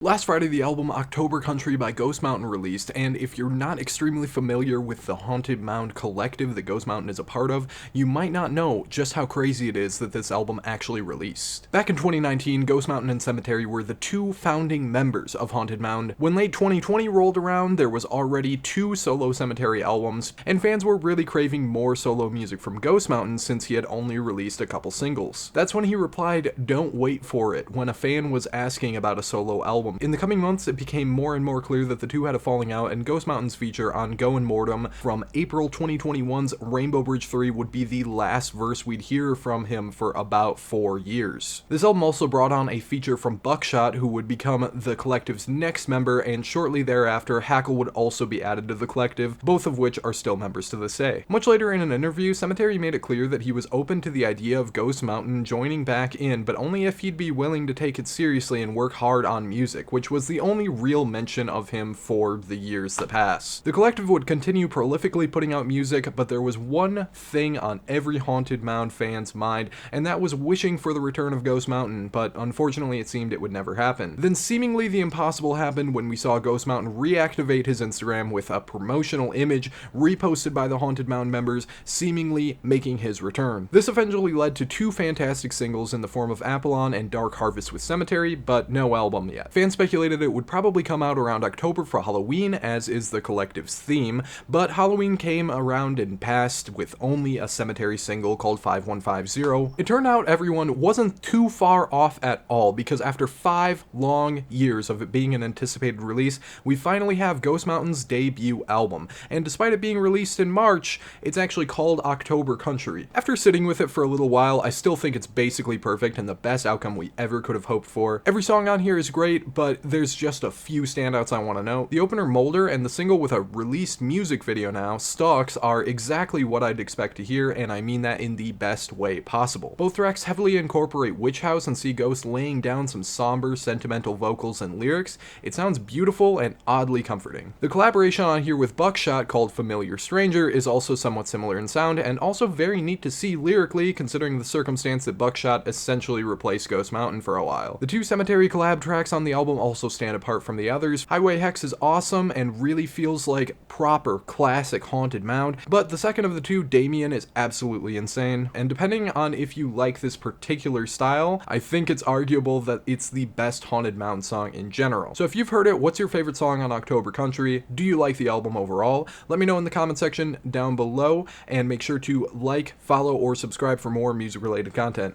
Last Friday, the album October Country by Ghost Mountain released, and if you're not extremely familiar with the Haunted Mound collective that Ghost Mountain is a part of, you might not know just how crazy it is that this album actually released. Back in 2019, Ghost Mountain and Sematary were the two founding members of Haunted Mound. When late 2020 rolled around, there was already 2 solo Sematary albums, and fans were really craving more solo music from Ghost Mountain since he had only released a couple singles. That's when he replied, "Don't wait for it," when a fan was asking about a solo album. In the coming months, it became more and more clear that the two had a falling out, and Ghost Mountain's feature on Goin' Mortem from April 2021's Rainbow Bridge 3 would be the last verse we'd hear from him for about 4 years. This album also brought on a feature from Buckshot, who would become the collective's next member, and shortly thereafter, Hackle would also be added to the collective, both of which are still members to this day. Much later in an interview, Sematary made it clear that he was open to the idea of Ghost Mountain joining back in, but only if he'd be willing to take it seriously and work hard on music, which was the only real mention of him for the years that pass. The collective would continue prolifically putting out music, but there was one thing on every Haunted Mound fan's mind, and that was wishing for the return of Ghost Mountain, but unfortunately it seemed it would never happen. Then seemingly the impossible happened when we saw Ghost Mountain reactivate his Instagram with a promotional image reposted by the Haunted Mound members, seemingly making his return. This eventually led to 2 fantastic singles in the form of Apollon and Dark Harvest with Sematary, but no album yet. Fans speculated it would probably come out around October for Halloween, as is the collective's theme, but Halloween came around and passed with only a Sematary single called 5150. It turned out everyone wasn't too far off at all, because after 5 long years of it being an anticipated release, we finally have Ghost Mountain's debut album, and despite it being released in March, it's actually called October Country. After sitting with it for a little while, I still think it's basically perfect and the best outcome we ever could have hoped for. Every song on here is great, but there's just a few standouts I want to note. The opener, Molder, and the single with a released music video now, Stalks, are exactly what I'd expect to hear, and I mean that in the best way possible. Both tracks heavily incorporate Witch House and see Ghost laying down some somber, sentimental vocals and lyrics. It sounds beautiful and oddly comforting. The collaboration on here with Buckshot, called Familiar Stranger, is also somewhat similar in sound, and also very neat to see lyrically, considering the circumstance that Buckshot essentially replaced Ghost Mountain for a while. The 2 Sematary collab tracks on the album also stand apart from the others. Highway Hex is awesome and really feels like proper classic Haunted Mound, but the second of the 2, Damien, is absolutely insane, and depending on if you like this particular style, I think it's arguable that it's the best Haunted Mound song in general. So if you've heard it, what's your favorite song on October Country? Do you like the album overall? Let me know in the comment section down below, and make sure to like, follow, or subscribe for more music related content.